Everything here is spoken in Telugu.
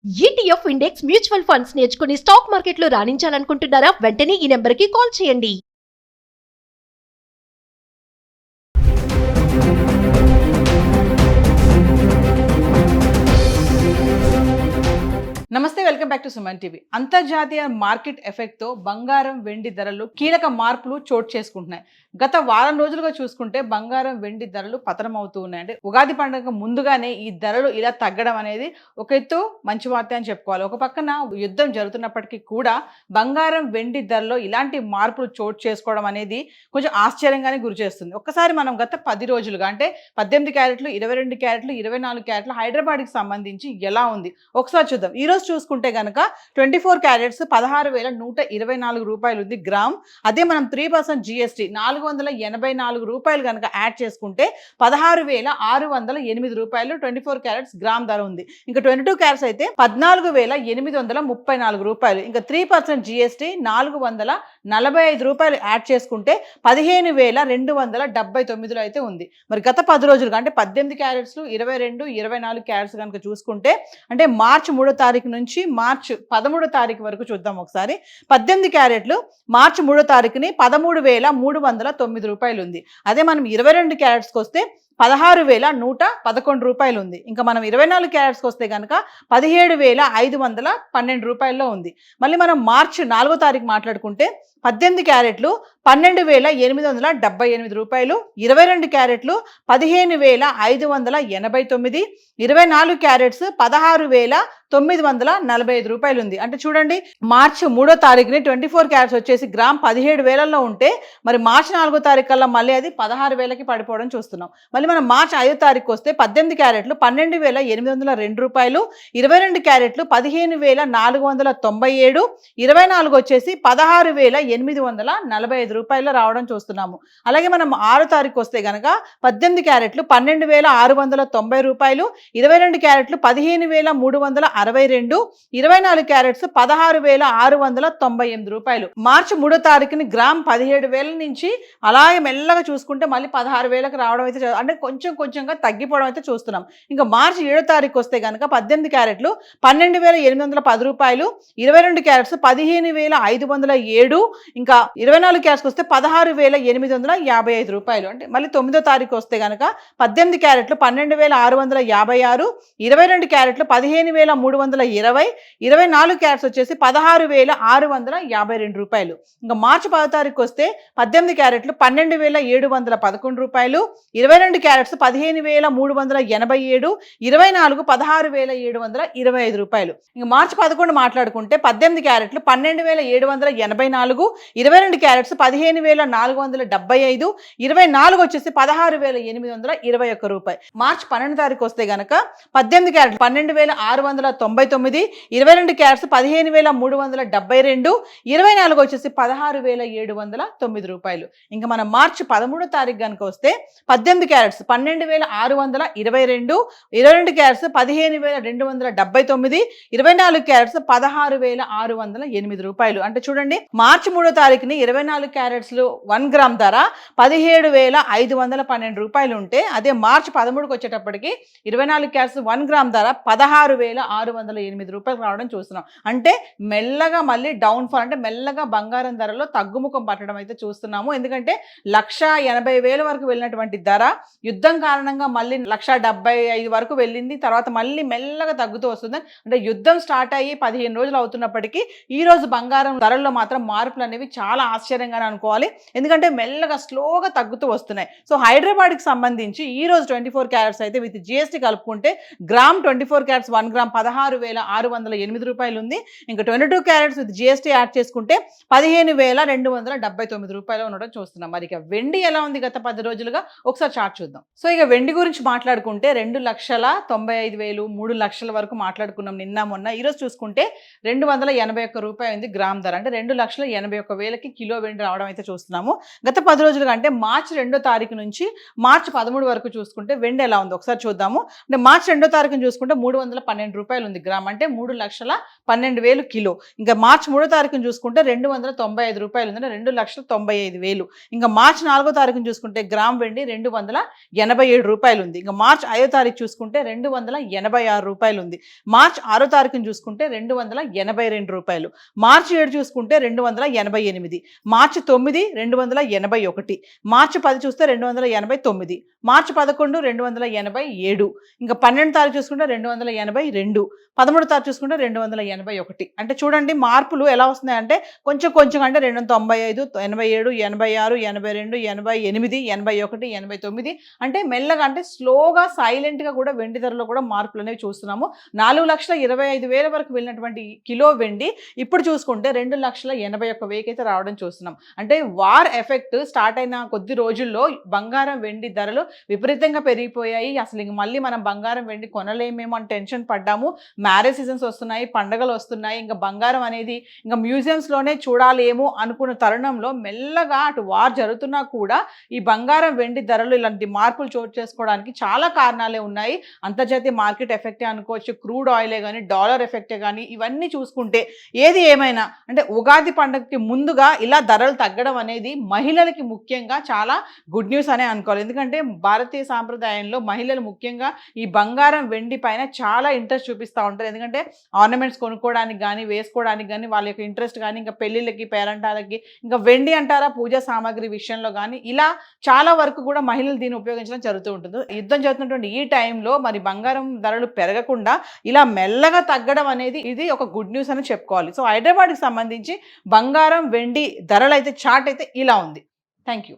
ఈటీఎఫ్ ఇండెక్స్ మ్యూచువల్ ఫండ్స్ నేర్చుకుని స్టాక్ మార్కెట్లో రాణించాలనుకుంటున్నారా? వెంటనే ఈ నెంబర్కి కాల్ చేయండి. నమస్తే, welcome back to Suman TV. అంతర్జాతీయ మార్కెట్ ఎఫెక్ట్ తో బంగారం వెండి ధరలు కీలక మార్పులు చోటు చేసుకుంటున్నాయి. గత వారం రోజులుగా చూసుకుంటే బంగారం వెండి ధరలు పతనం అవుతూ ఉన్నాయి. అంటే ఉగాది పండుగ ముందుగానే ఈ ధరలు ఇలా తగ్గడం అనేది ఒక ఎత్తు మంచి వార్త అని చెప్పుకోవాలి. ఒక పక్కన యుద్ధం జరుగుతున్నప్పటికీ కూడా బంగారం వెండి ధరలో ఇలాంటి మార్పులు చోటు చేసుకోవడం అనేది కొంచెం ఆశ్చర్యంగానే గురి చేస్తుంది. ఒక్కసారి మనం గత 10 రోజులుగా అంటే 18 క్యారెట్లు, 22 క్యారెట్లు, 24 క్యారెట్లు హైదరాబాద్కి సంబంధించి ఎలా ఉంది ఒకసారి చూద్దాం. ఈ రోజు చూసుకుంటే కనుక 24 క్యారెట్స్ 16,124 రూపాయలు ఉంది గ్రామ్. అదే మనం 3% GST 484 రూపాయలు కనుక యాడ్ చేసుకుంటే 16,608 రూపాయలు 24 క్యారెట్స్ గ్రామ్ ధర ఉంది. ఇంకా 22 క్యారెట్స్ అయితే 14,834 రూపాయలు. ఇంకా 3% GST 445 రూపాయలు యాడ్ చేసుకుంటే 15,279 అయితే ఉంది. మరి గత 10 రోజులుగా అంటే 18 క్యారెట్స్, 22, 24 క్యారెట్స్ కనుక చూసుకుంటే అంటే మార్చి 3వ తారీఖు నుంచి మార్చి 13వ తారీఖు వరకు చూద్దాం ఒకసారి. 18 క్యారెట్లు మార్చి 3వ తారీఖుని 13,309 రూపాయలు ఉంది. అదే మనం 22 క్యారెట్స్కి వస్తే 16,111 రూపాయలు ఉంది. ఇంకా మనం 24 క్యారెట్స్కి వస్తే కనుక 17,512 రూపాయల్లో ఉంది. మళ్ళీ మనం మార్చి 4వ తారీఖు మాట్లాడుకుంటే 18 క్యారెట్లు 12,878 రూపాయలు, 22 క్యారెట్లు 15,589, 24 క్యారెట్స్ 16,945 రూపాయలు ఉంది. అంటే చూడండి, మార్చి 3వ తారీఖుని 24 క్యారెట్స్ వచ్చేసి గ్రామ్ 17,000లో ఉంటే మరి మార్చి 4వ తారీఖు కల్లా మళ్ళీ అది 16,000కి పడిపోవడం చూస్తున్నాం. మళ్ళీ మనం మార్చి 5వ తారీఖు వస్తే 18 క్యారెట్లు 12,802 రూపాయలు, 22 క్యారెట్లు 15,497, 24 వచ్చేసి 16,845 రూపాయలు రావడం చూస్తున్నాము. అలాగే మనం 6వ తారీఖు వస్తే కనుక 18 క్యారెట్లు 12,690 రూపాయలు, 22 క్యారెట్లు 15,362, 24 క్యారెట్స్ 16,698 రూపాయలు. మార్చి 3వ తారీఖుని గ్రామ్ 17,000 నుంచి అలాగే మెల్లగా చూసుకుంటే మళ్ళీ 16,000కి రావడం అయితే అంటే కొంచెం కొంచెంగా తగ్గిపోవడం అయితే చూస్తున్నాం. ఇంకా మార్చి 7వ తారీఖు వస్తే కనుక 18 క్యారెట్లు 12,810 రూపాయలు, 22 క్యారెట్స్ 15,507, ఇంకా 24 క్యారెట్స్కి వస్తే 16,855 రూపాయలు. అంటే మళ్ళీ 9వ తారీఖు వస్తే కనుక 18 క్యారెట్లు 12,656, 22 క్యారెట్లు 15,320, 24 క్యారెట్స్ వచ్చేసి 16,652 రూపాయలు. ఇంకా మార్చి 10వ తారీఖు వస్తే 18 క్యారెట్లు 12,711 రూపాయలు, 22 క్యారెట్స్ 15,387, 24 16,725 రూపాయలు. ఇంకా మార్చి 11 మాట్లాడుకుంటే 18 క్యారెట్లు 12,784, 22 క్యారెట్స్ 15,475, 24 వచ్చేసి 16,821 రూపాయలు. మార్చి 12 తారీఖు వస్తే గనక 18 క్యారెట్లు 12,699, 22 క్యారెట్స్ 15,372, 24 వచ్చేసి 16,709 రూపాయలు. ఇంకా మనం మార్చి 13వ తారీఖు కనుక వస్తే 18 క్యారెట్స్ 12,622, 22 క్యారెట్స్ 15,279, 24 క్యారెట్స్ 16,608 రూపాయలు. అంటే చూడండి, మార్చి 3వ తారీఖుని 24 క్యారెట్స్ 1 గ్రామ్ ధర 17,512 రూపాయలు ఉంటే అదే మార్చి 13కి వచ్చేటప్పటికి 24 క్యారెట్స్ 1 గ్రామ్ ధర 16,608 రూపాయలు రావడం చూస్తున్నాం. అంటే మెల్లగా మళ్ళీ డౌన్ ఫాల్, అంటే మెల్లగా బంగారం ధరలో తగ్గుముఖం పట్టడం అయితే చూస్తున్నాము. ఎందుకంటే 1,80,000 వరకు వెళ్ళినటువంటి ధర యుద్ధం కారణంగా మళ్ళీ 1,75,000 వరకు వెళ్ళింది. తర్వాత మళ్ళీ మెల్లగా తగ్గుతూ వస్తుంది. అంటే యుద్ధం స్టార్ట్ అయ్యి 15 రోజులు అవుతున్నప్పటికీ ఈ రోజు బంగారం ధరల్లో మాత్రం మార్పులు అనేవి చాలా ఆశ్చర్యంగానే అనుకోవాలి. ఎందుకంటే మెల్లగా స్లోగా తగ్గుతూ వస్తున్నాయి. సో హైదరాబాద్కి సంబంధించి ఈ రోజు 24 క్యారెట్స్ అయితే విత్ GST కలుపుకుంటే గ్రామ్ 24 క్యారెట్స్ 1 గ్రామ్ 16,608 రూపాయలు ఉంది. ఇంకా 22 క్యారెట్స్ విత్ GST యాడ్ చేసుకుంటే 15,279 రూపాయలు ఉండడం చూస్తున్నాం. మరి ఇక వెండి ఎలా ఉంది గత 10 రోజులుగా ఒకసారి చార్ట్ చూద్దాం. సో ఇక వెండి గురించి మాట్లాడుకుంటే 2,95,000, 3 లక్షల వరకు మాట్లాడుకున్నాం నిన్న మొన్న. ఈరోజు చూసుకుంటే 281 రూపాయలు ఉంది గ్రామ్ ధర. అంటే 2,81,000కి కిలో వెండి రావడం అయితే చూస్తున్నాము. గత 10 రోజులుగా అంటే మార్చి 2వ తారీఖు నుంచి మార్చి 13 వరకు చూసుకుంటే వెండి ఎలా ఉంది ఒకసారి చూద్దాము. అంటే మార్చి 2వ తారీఖుని చూసుకుంటే 312 రూపాయలు ఉంది గ్రామ్, అంటే 3,12,000 కిలో. ఇంకా మార్చి 3వ తారీఖుని చూసుకుంటే 295 రూపాయలు ఉంది, 2,95,000. ఇంకా మార్చి 4వ తారీఖుని చూసుకుంటే గ్రామ్ వెండి 200 రూపాయలు ఉంది. ఇంకా మార్చ్ 5వ తారీఖు చూసుకుంటే 286 రూపాయలు ఉంది. మార్చ్ 6వ తారీఖుని చూసుకుంటే 282 రూపాయలు. మార్చి 7 చూసుకుంటే 288, మార్చి 9 281, మార్చి 10 చూస్తే 289, మార్చి 11 287, ఇంకా 12 తారీఖు చూసుకుంటే 282, 13 తారీఖు చూసుకుంటే 281. అంటే చూడండి మార్పులు ఎలా వస్తున్నాయంటే కొంచెం అంటే 295, 87, 86, 82, 88, 81, 89 అంటే మెల్లగా అంటే స్లోగా సైలెంట్గా కూడా వెండి ధరలో కూడా మార్పులు అనేవి చూస్తున్నాము. 4,25,000 వరకు వెళ్ళినటువంటి కిలో వెండి ఇప్పుడు చూసుకుంటే 2,81,000 అయితే రావడం చూస్తున్నాం. అంటే వార్ ఎఫెక్ట్ స్టార్ట్ అయిన కొద్ది రోజుల్లో బంగారం వెండి ధరలు విపరీతంగా పెరిగిపోయాయి. అసలు ఇంక మళ్ళీ మనం బంగారం వెండి కొనలేమేమో అని టెన్షన్ పడ్డాము. మ్యారేజ్ సీజన్స్ వస్తున్నాయి, పండగలు వస్తున్నాయి, ఇంకా బంగారం అనేది ఇంకా మ్యూజియంస్లోనే చూడాలేమో అనుకున్న తరుణంలో మెల్లగా అటు వార్ జరుగుతున్నా కూడా ఈ బంగారం వెండి ధరలు ఇలాంటి మార్పులు చోటు చేసుకోవడానికి చాలా కారణాలే ఉన్నాయి. అంతర్జాతీయ మార్కెట్ ఎఫెక్టే అనుకోవచ్చు, క్రూడ్ ఆయిలే కానీ, డాలర్ ఎఫెక్టే కానీ, ఇవన్నీ చూసుకుంటే ఏది ఏమైనా అంటే ఉగాది పండుగకి ముందుగా ఇలా ధరలు తగ్గడం అనేది మహిళలకి ముఖ్యంగా చాలా గుడ్ న్యూస్ అనే అనుకోవాలి. ఎందుకంటే భారతీయ సాంప్రదాయంలో మహిళలు ముఖ్యంగా ఈ బంగారం వెండి పైన చాలా ఇంట్రెస్ట్ చూపిస్తూ ఉంటారు. ఎందుకంటే ఆర్నమెంట్స్ కొనుక్కోవడానికి కానీ, వేసుకోవడానికి కానీ వాళ్ళ యొక్క ఇంట్రెస్ట్ కానీ, ఇంకా పెళ్ళిళ్ళకి, పేరంటాలకి, ఇంకా వెండి అంటారా పూజా సామాగ్రి విషయంలో కానీ ఇలా చాలా వరకు కూడా మహిళలు దీన్ని ఉపయోగించడం జరుగుతూ ఉంటుంది. యుద్ధం జరుగుతున్నటువంటి ఈ టైంలో మరి బంగారం ధరలు పెరగకుండా ఇలా మెల్లగా తగ్గడం అనేది ఇది ఒక గుడ్ న్యూస్ అని చెప్పుకోవాలి. సో హైదరాబాద్కి సంబంధించి బంగారం వెండి ధరలు అయితే చార్ట్ అయితే ఇలా ఉంది. Thank you.